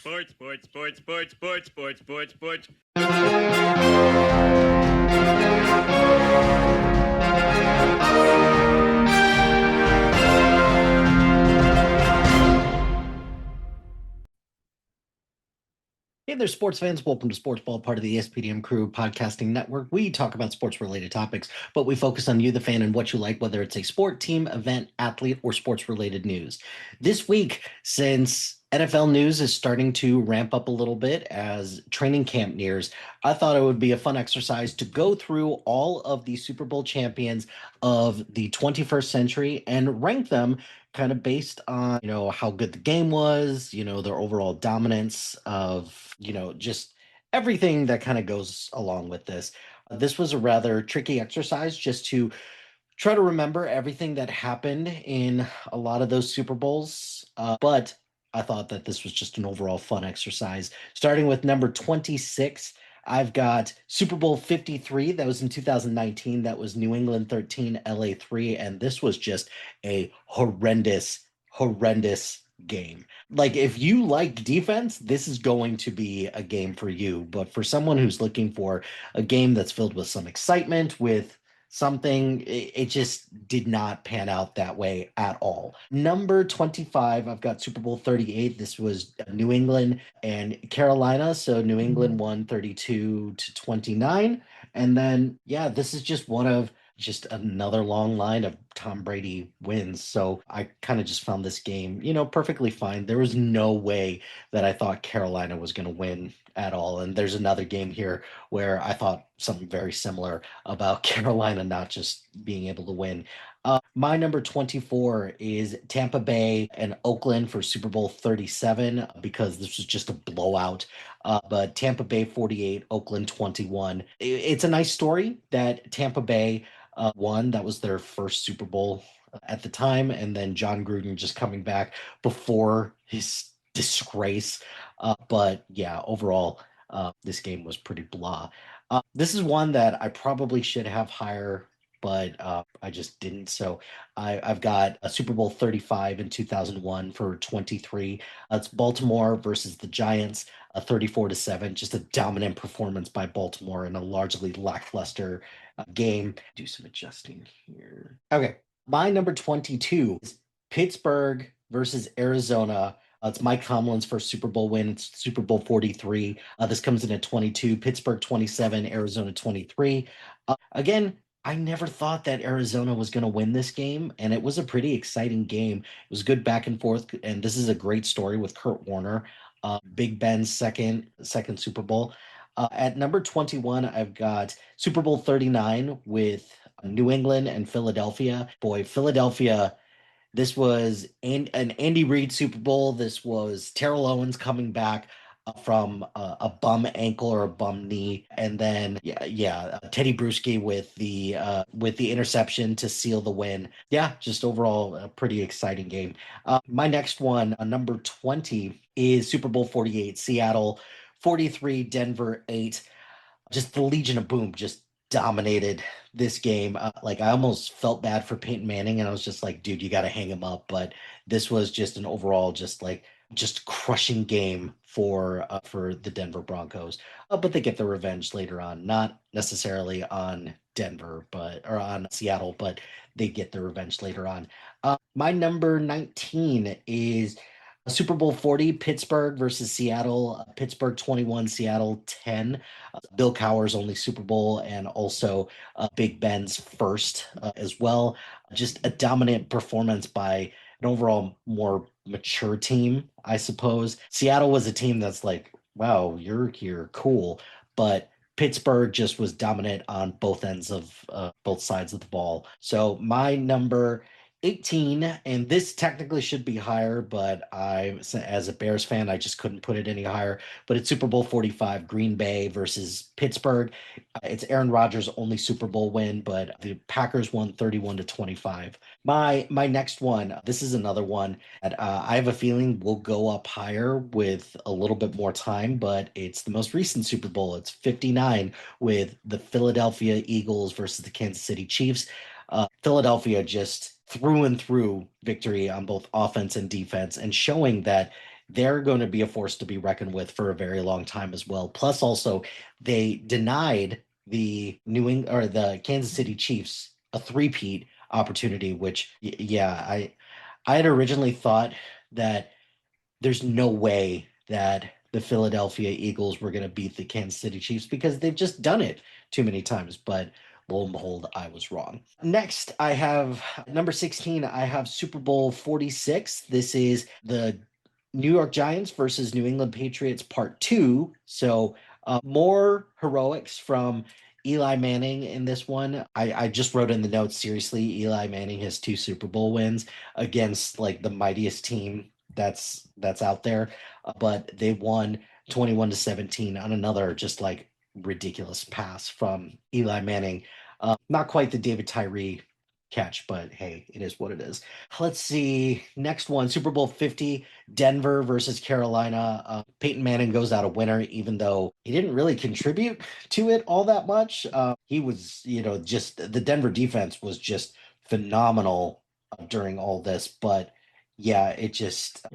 Sports, sports, sports, sports, sports, sports, sports, sports. Hey there, sports fans. Welcome to Sportsball, part of the SPDM Crew Podcasting Network. We talk about sports-related topics, but we focus on you, the fan, and what you like, whether it's a sport, team, event, athlete, or sports-related news. This week, since NFL news is starting to ramp up a little bit as training camp nears, I thought it would be a fun exercise to go through all of the Super Bowl champions of the 21st century and rank them kind of based on, how good the game was, their overall dominance of, just everything that kind of goes along with this. This was a rather tricky exercise just to try to remember everything that happened in a lot of those Super Bowls. But I thought that this was just an overall fun exercise. Starting with number 26, I've got Super Bowl 53. That was in 2019. That was New England 13, LA 3. And this was just a horrendous game. Like, if you like defense, this is going to be a game for you. But for someone who's looking for a game that's filled with some excitement, with something, it just did not pan out that way at all. Number 25, I've got Super Bowl 38. This was New England and Carolina. So New England won 32-29. And then, yeah, this is just another long line of Tom Brady wins. So I kind of just found this game, perfectly fine. There was no way that I thought Carolina was going to win at all. And there's another game here where I thought something very similar about Carolina not just being able to win. My number 24 is Tampa Bay and Oakland for Super Bowl 37 because this was just a blowout. But Tampa Bay 48, Oakland 21. It's a nice story that Tampa Bay won. That was their first Super Bowl at the time. And then John Gruden just coming back before his disgrace. But yeah, overall, this game was pretty blah. This is one that I probably should have higher, but I just didn't. So I've got a Super Bowl 35 in 2001 for 23. It's Baltimore versus the Giants, 34-7. Just a dominant performance by Baltimore in a largely lackluster game. Do some adjusting here. Okay, my number 22 is Pittsburgh versus Arizona. It's Mike Tomlin's first Super Bowl win. It's Super Bowl 43. This comes in at 22. Pittsburgh 27, Arizona 23. Again, I never thought that Arizona was going to win this game, and it was a pretty exciting game. It was good back and forth, and this is a great story with Kurt Warner, Big Ben's second Super Bowl. At number 21, I've got Super Bowl 39 with New England and Philadelphia. Boy, Philadelphia, this was an Andy Reid Super Bowl. This was Terrell Owens coming back from a bum ankle or a bum knee, and then Teddy Bruschi with the interception to seal the win. Yeah, just overall a pretty exciting game. My next one, number 20, is Super Bowl 48, Seattle 43, Denver 8. Just the Legion of Boom just dominated this game. Like, I almost felt bad for Peyton Manning, and I was just like, dude, you got to hang him up. But this was just an overall just crushing game for the Denver Broncos. But they get their revenge later on, not necessarily on Denver, or on Seattle, but they get their revenge later on. My number 19 is Super Bowl 40, Pittsburgh versus Seattle. Pittsburgh 21, Seattle 10. Bill Cowher's only Super Bowl, and also Big Ben's first as well. Just a dominant performance by an overall more mature team, I suppose. Seattle was a team that's like, wow, you're here, cool. But Pittsburgh just was dominant on both ends of both sides of the ball. So my number 18, and this technically should be higher, but as a Bears fan, I just couldn't put it any higher. But it's Super Bowl 45, Green Bay versus Pittsburgh. It's Aaron Rodgers' only Super Bowl win, but the Packers won 31-25. My next one, this is another one that I have a feeling will go up higher with a little bit more time, but it's the most recent Super Bowl. It's 59 with the Philadelphia Eagles versus the Kansas City Chiefs. Philadelphia just through and through victory on both offense and defense, and showing that they're going to be a force to be reckoned with for a very long time as well. Plus, also, they denied the the Kansas City Chiefs a three-peat opportunity, which yeah, I had originally thought that there's no way that the Philadelphia Eagles were going to beat the Kansas City Chiefs because they've just done it too many times. But lo and behold, I was wrong. Next, I have number 16. I have Super Bowl 46. This is the New York Giants versus New England Patriots part two. So more heroics from Eli Manning in this one. I just wrote in the notes, seriously, Eli Manning has two Super Bowl wins against like the mightiest team that's out there, but they won 21-17 on another just like ridiculous pass from Eli Manning. Not quite the David Tyree catch, but hey, it is what it is. Let's see. Next one, Super Bowl 50, Denver versus Carolina. Peyton Manning goes out a winner, even though he didn't really contribute to it all that much. He was, just the Denver defense was just phenomenal during all this, but yeah, it just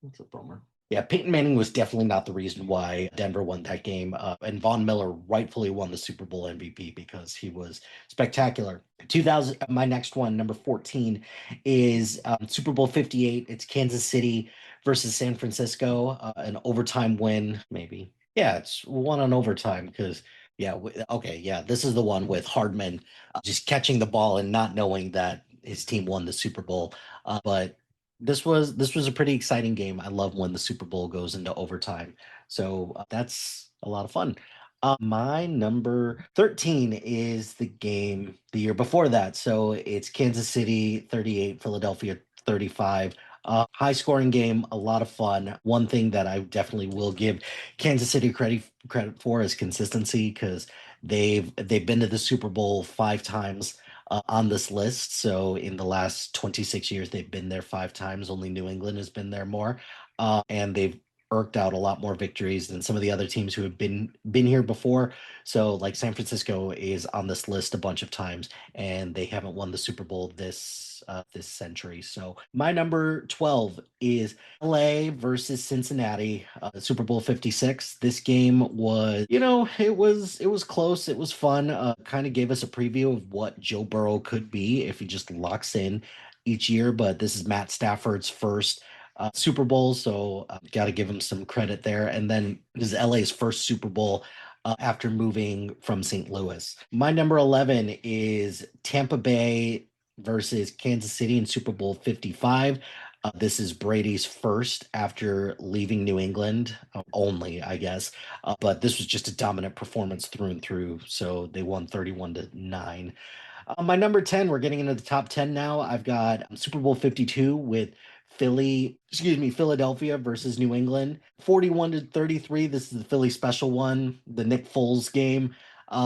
it's a bummer. Yeah, Peyton Manning was definitely not the reason why Denver won that game. And Von Miller rightfully won the Super Bowl MVP because he was spectacular. 2000, my next one, number 14, is Super Bowl 58. It's Kansas City versus San Francisco, an overtime win, maybe. Yeah, it's one on overtime because, yeah, okay, yeah, this is the one with Hardman just catching the ball and not knowing that his team won the Super Bowl. But this was a pretty exciting game. I love when the Super Bowl goes into overtime. So that's a lot of fun. My number 13 is the game the year before that. So it's Kansas City 38, Philadelphia 35. High scoring game, a lot of fun. One thing that I definitely will give Kansas City credit for is consistency because they've been to the Super Bowl 5 times on this list. So in the last 26 years, they've been there 5 times. Only New England has been there more, and they've irked out a lot more victories than some of the other teams who have been here before. So like San Francisco is on this list a bunch of times, and they haven't won the Super Bowl this century. So my number 12 is LA versus Cincinnati, Super Bowl 56. This game was, it was close. It was fun. Kind of gave us a preview of what Joe Burrow could be if he just locks in each year. But this is Matt Stafford's first Super Bowl, so got to give him some credit there. And then this is LA's first Super Bowl after moving from St. Louis. My number 11 is Tampa Bay versus Kansas City in Super Bowl 55. This is Brady's first after leaving New England, only, I guess. But this was just a dominant performance through and through. So they won 31-9. My number 10, we're getting into the top 10 now. I've got Super Bowl 52 with Philadelphia versus New England. 41-33. This is the Philly special one, the Nick Foles game.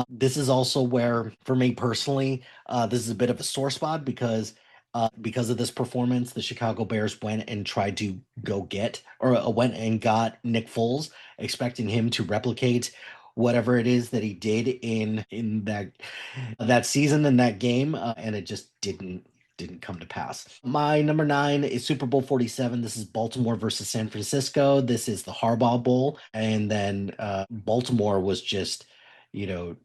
This is also where, for me personally, this is a bit of a sore spot because of this performance, the Chicago Bears went and tried to went and got Nick Foles, expecting him to replicate whatever it is that he did in that season in that game, and it just didn't come to pass. My number 9 is Super Bowl 47. This is Baltimore versus San Francisco. This is the Harbaugh Bowl, and then Baltimore was just, you know,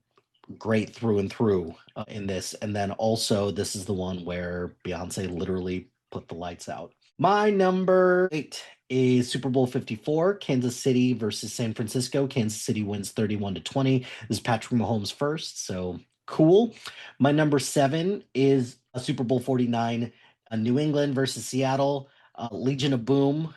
great through and through in this. And then also, this is the one where Beyonce literally put the lights out. My number 8 is Super Bowl 54, Kansas City versus San Francisco. Kansas City wins 31-20. This is Patrick Mahomes' first, so cool. My number 7 is a Super Bowl 49, New England versus Seattle. Legion of Boom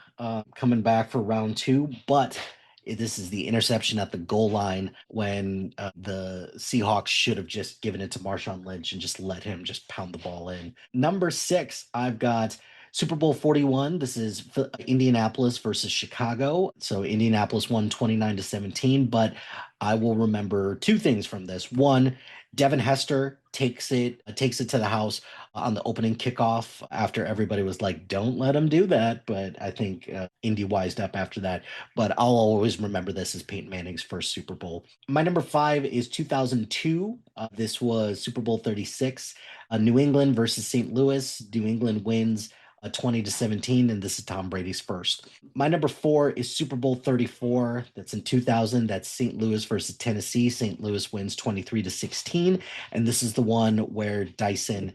coming back for round 2, but this is the interception at the goal line when the Seahawks should have just given it to Marshawn Lynch and just let him just pound the ball in. Number 6, I've got Super Bowl 41. This is Indianapolis versus Chicago. So Indianapolis won 29-17, but I will remember 2 things from this. One, Devin Hester takes it to the house on the opening kickoff after everybody was like, don't let him do that. But I think Indy wised up after that. But I'll always remember this as Peyton Manning's first Super Bowl. My number 5 is 2002. This was Super Bowl 36, New England versus St. Louis. New England wins 20-17, and this is Tom Brady's first. My number 4 is Super Bowl 34. That's in 2000. That's St. Louis versus Tennessee. St. Louis wins 23-16, and this is the one where Dyson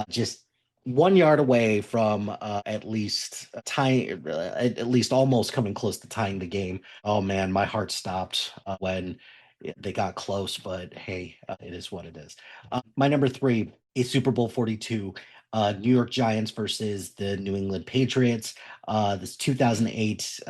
just 1 yard away from at least tying, at least almost coming close to tying the game. Oh man, my heart stopped when they got close, but hey, it is what it is. My number 3 is Super Bowl 42. New York Giants versus the New England Patriots. This 2008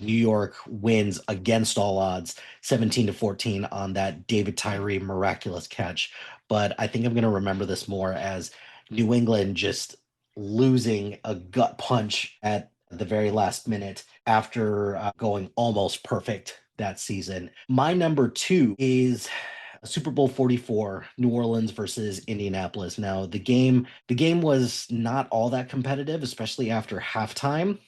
New York wins against all odds, 17-14 on that David Tyree miraculous catch. But I think I'm going to remember this more as New England just losing a gut punch at the very last minute after going almost perfect that season. My number 2 is Super Bowl 44, New Orleans versus Indianapolis. Now, the game was not all that competitive, especially after halftime,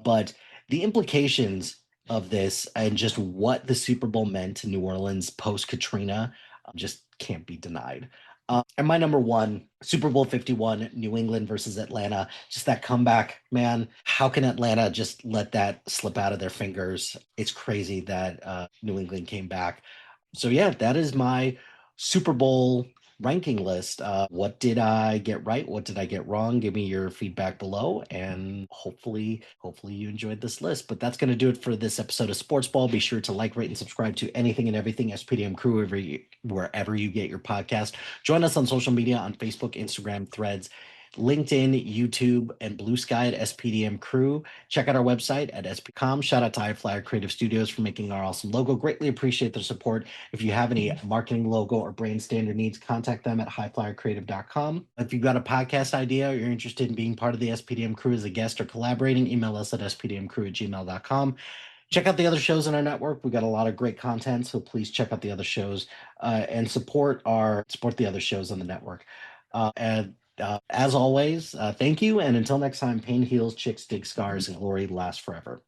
but the implications of this and just what the Super Bowl meant to New Orleans post Katrina just can't be denied. And my number 1, Super Bowl 51, New England versus Atlanta. Just that comeback, man. How can Atlanta just let that slip out of their fingers? It's crazy that New England came back. So yeah, that is my Super Bowl ranking list. What did I get right? What did I get wrong? Give me your feedback below, and hopefully you enjoyed this list. But that's going to do it for this episode of Sports Ball. Be sure to like, rate, and subscribe to anything and everything SPDM Crew wherever you get your podcast. Join us on social media on Facebook, Instagram, Threads, LinkedIn, YouTube, and Blue Sky at SPDM Crew. Check out our website at sp.com. Shout out to HiFlyer Creative Studios for making our awesome logo. Greatly appreciate their support. If you have any marketing, logo, or brand standard needs, contact them at HiFlyerCreative.com. If you've got a podcast idea or you're interested in being part of the SPDM Crew as a guest or collaborating, email us at spdmcrew@gmail.com. Check out the other shows on our network. We got a lot of great content, so please check out the other shows and support the other shows on the network. And as always, thank you. And until next time, pain heals, chicks dig scars, and glory lasts forever.